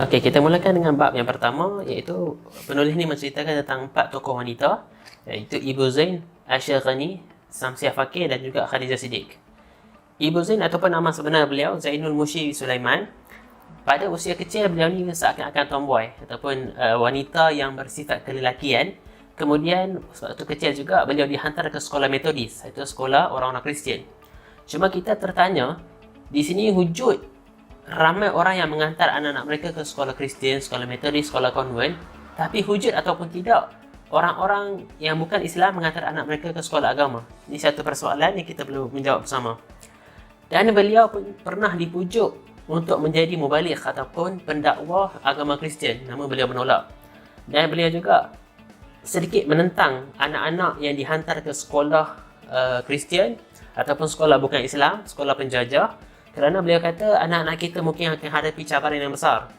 Okey, kita mulakan dengan bab yang pertama, iaitu penulis ni menceritakan tentang 4 tokoh wanita, iaitu Ibu Zain, Aisyah Ghani, Samsiah Fakir dan juga Khadijah Siddiq. Ibu Zain ataupun nama sebenar beliau Zainul Mushi Sulaiman. Pada usia kecil beliau ni seakan-akan tomboy ataupun wanita yang bersifat kelelakian. Kemudian waktu kecil juga beliau dihantar ke sekolah Metodis, iaitu sekolah orang-orang Kristian. Cuma kita tertanya, di sini wujud ramai orang yang mengantar anak-anak mereka ke sekolah Kristian, sekolah Metodis, sekolah konvent, tapi wujud ataupun tidak orang-orang yang bukan Islam mengantar anak mereka ke sekolah agama. Ini satu persoalan yang kita perlu menjawab bersama. Dan beliau pun pernah dipujuk untuk menjadi mubaligh ataupun pendakwah agama Kristian, namun beliau menolak. Dan beliau juga sedikit menentang anak-anak yang dihantar ke sekolah Kristian ataupun sekolah bukan Islam, sekolah penjajah, kerana beliau kata anak-anak kita mungkin akan hadapi cabaran yang besar.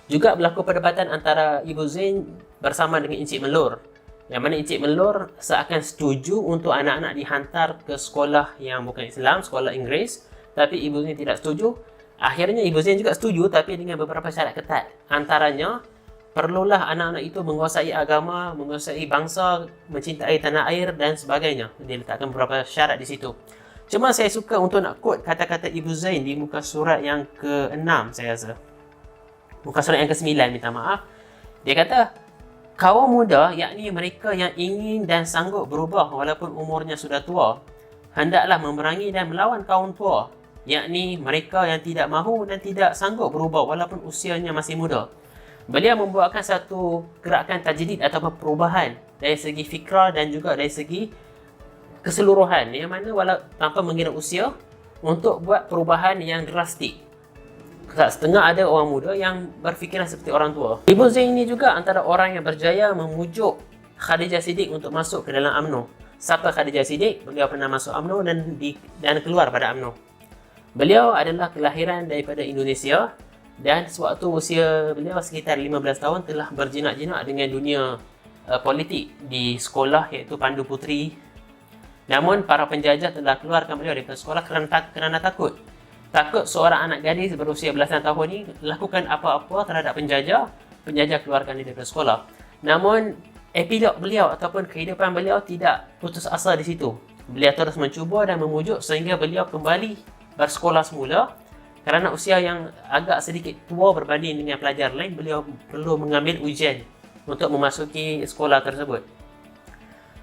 Juga berlaku perdebatan antara Ibu Zain bersama dengan Encik Melur, yang mana Encik Melur seakan setuju untuk anak-anak dihantar ke sekolah yang bukan Islam, sekolah Inggeris, tapi Ibu Zain tidak setuju. Akhirnya Ibu Zain juga setuju, tapi dengan beberapa syarat ketat. Antaranya, perlulah anak-anak itu menguasai agama, menguasai bangsa, mencintai tanah air dan sebagainya. Dia letakkan beberapa syarat di situ. Cuma saya suka untuk nak quote kata-kata Ibu Zain di muka surat yang ke-6, saya rasa. Muka surat yang ke-9, minta maaf. Dia kata, kaum muda, yakni mereka yang ingin dan sanggup berubah walaupun umurnya sudah tua, hendaklah memerangi dan melawan kaum tua, yakni mereka yang tidak mahu dan tidak sanggup berubah walaupun usianya masih muda. Beliau membuatkan satu gerakan tajdid atau perubahan dari segi fikrah dan juga dari segi keseluruhan, yang mana walau tanpa mengira usia, untuk buat perubahan yang drastik. Setengah ada orang muda yang berfikiran seperti orang tua. Ibu Zain ini juga antara orang yang berjaya memujuk Khadijah Siddiq untuk masuk ke dalam UMNO. Siapa Khadijah Siddiq? Beliau pernah masuk UMNO dan keluar pada UMNO. Beliau adalah kelahiran daripada Indonesia dan sewaktu usia beliau sekitar 15 tahun telah berjinak-jinak dengan dunia politik di sekolah, iaitu Pandu Putri. Namun para penjajah telah keluarkan beliau daripada sekolah kerana takut seorang anak gadis berusia belasan tahun ini lakukan apa-apa terhadap penjajah keluarkan dia daripada sekolah. Namun epilog beliau ataupun kehidupan beliau tidak putus asa di situ. Beliau terus mencuba dan memujuk sehingga beliau kembali bersekolah semula. Kerana usia yang agak sedikit tua berbanding dengan pelajar lain, beliau perlu mengambil ujian untuk memasuki sekolah tersebut.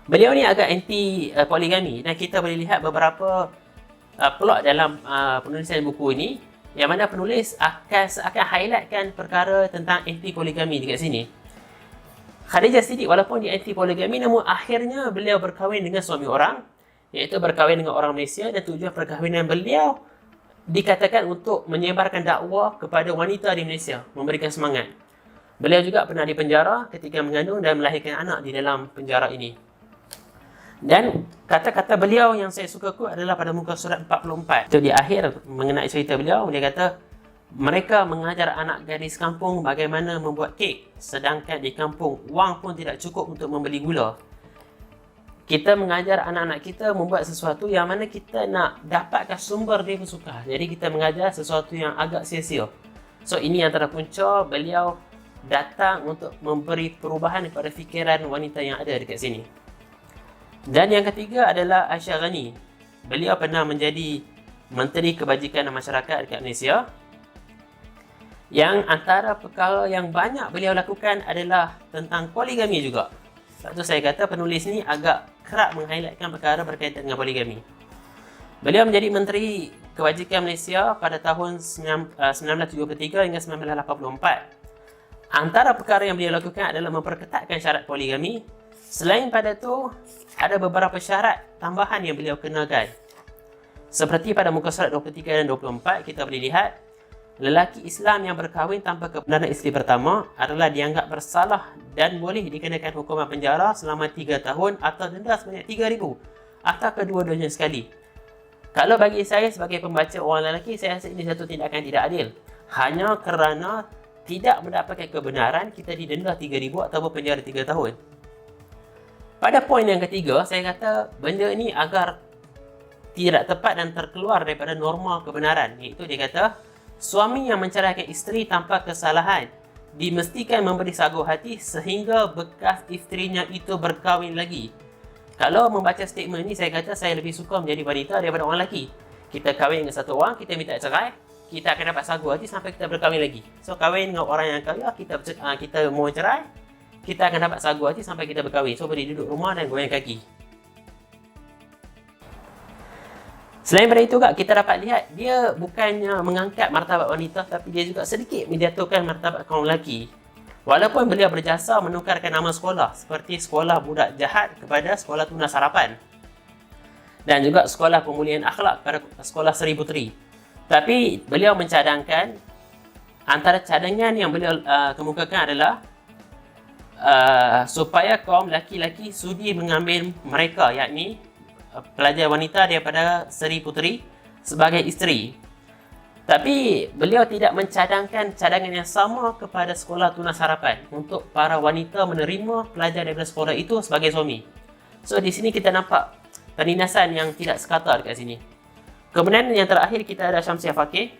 Beliau ni agak anti poligami dan kita boleh lihat beberapa plot dalam penulisan buku ini, yang mana penulis akan highlightkan perkara tentang anti poligami dekat sini. Khadijah Siddiq walaupun dia anti poligami, namun akhirnya beliau berkahwin dengan suami orang, iaitu berkahwin dengan orang Malaysia, dan tujuan perkahwinan beliau dikatakan untuk menyebarkan dakwah kepada wanita di Malaysia, memberikan semangat. Beliau juga pernah dipenjara ketika mengandung dan melahirkan anak di dalam penjara ini. Dan kata-kata beliau yang saya suka adalah pada muka surat 44. Itu di akhir mengenai cerita beliau, dia kata, mereka mengajar anak gadis kampung bagaimana membuat kek, sedangkan di kampung wang pun tidak cukup untuk membeli gula. Kita mengajar anak-anak kita membuat sesuatu yang mana kita nak dapatkan sumber dia suka. Jadi kita mengajar sesuatu yang agak sia-sia. So ini antara punca beliau datang untuk memberi perubahan kepada fikiran wanita yang ada dekat sini. Dan yang ketiga adalah Aisyah Ghani. Beliau pernah menjadi Menteri Kebajikan dan Masyarakat dekat Malaysia. Yang antara perkara yang banyak beliau lakukan adalah tentang poligami juga. Sebab tu saya kata penulis ni agak kerap meng-highlightkan perkara berkaitan dengan poligami. Beliau menjadi Menteri Kebajikan Malaysia pada tahun 1973 hingga 1984. Antara perkara yang beliau lakukan adalah memperketatkan syarat poligami. Selain pada itu, ada beberapa syarat tambahan yang beliau kenakan. Seperti pada muka surat 23 dan 24, kita boleh lihat, lelaki Islam yang berkahwin tanpa kebenaran isteri pertama adalah dianggap bersalah dan boleh dikenakan hukuman penjara selama 3 tahun atau denda sebanyak 3,000 atau kedua-duanya sekali. Kalau bagi saya sebagai pembaca orang lelaki, saya rasa ini satu tindakan tidak adil. Hanya kerana tidak mendapatkan kebenaran, kita didenda 3,000 atau penjara 3 tahun. Pada poin yang ketiga, saya kata benda ini agar tidak tepat dan terkeluar daripada norma kebenaran, iaitu dia kata Suami yang menceraikan isteri tanpa kesalahan dimestikan memberi sagu hati sehingga bekas isterinya itu berkahwin lagi. Kalau membaca statement ni, saya kata saya lebih suka menjadi wanita daripada orang lelaki. Kita kahwin dengan satu orang, kita minta cerai, kita akan dapat sagu hati sampai kita berkahwin lagi. So, kahwin dengan orang yang kaya, kita mau cerai, kita akan dapat sagu hati sampai kita berkahwin. So, boleh duduk rumah dan goyang kaki. Selain daripada itu, kita dapat lihat dia bukannya mengangkat martabat wanita, tapi dia juga sedikit menjatuhkan martabat kaum lelaki. Walaupun beliau berjasa menukarkan nama sekolah seperti sekolah budak jahat kepada sekolah tunas harapan, dan juga sekolah pemulihan akhlak pada sekolah Seri Puteri. Tapi beliau mencadangkan, antara cadangan yang beliau kemukakan adalah supaya kaum lelaki-lelaki sudi mengambil mereka, yakni pelajar wanita daripada Seri Puteri sebagai isteri. Tapi beliau tidak mencadangkan cadangan yang sama kepada sekolah tunas harapan untuk para wanita menerima pelajar daripada sekolah itu sebagai suami. So, di sini kita nampak penindasan yang tidak sekata dekat sini. Kemudian yang terakhir kita ada Syamsiah Fakih.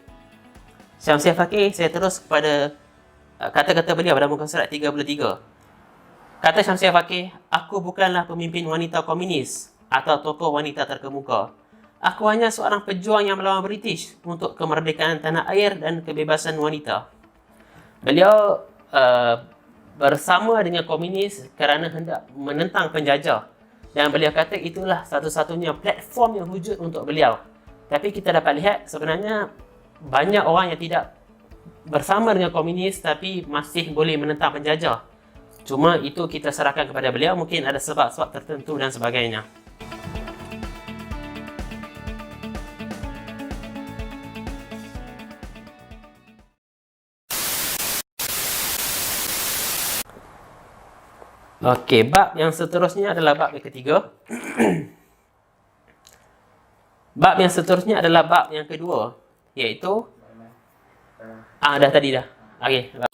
Syamsiah Fakih, saya terus kepada kata-kata beliau pada muka surat 33. Kata Syamsiah Fakih, "Aku bukanlah pemimpin wanita komunis atau tokoh wanita terkemuka. Aku hanya seorang pejuang yang melawan British untuk kemerdekaan tanah air dan kebebasan wanita." Beliau bersama dengan komunis kerana hendak menentang penjajah. Dan beliau kata itulah satu-satunya platform yang wujud untuk beliau. Tapi kita dapat lihat sebenarnya banyak orang yang tidak bersama dengan komunis tapi masih boleh menentang penjajah. Cuma itu kita serahkan kepada beliau, mungkin ada sebab-sebab tertentu dan sebagainya. Okey, bab yang seterusnya adalah bab yang ketiga. Bab yang seterusnya adalah bab yang kedua, iaitu dah tadi dah. Okey.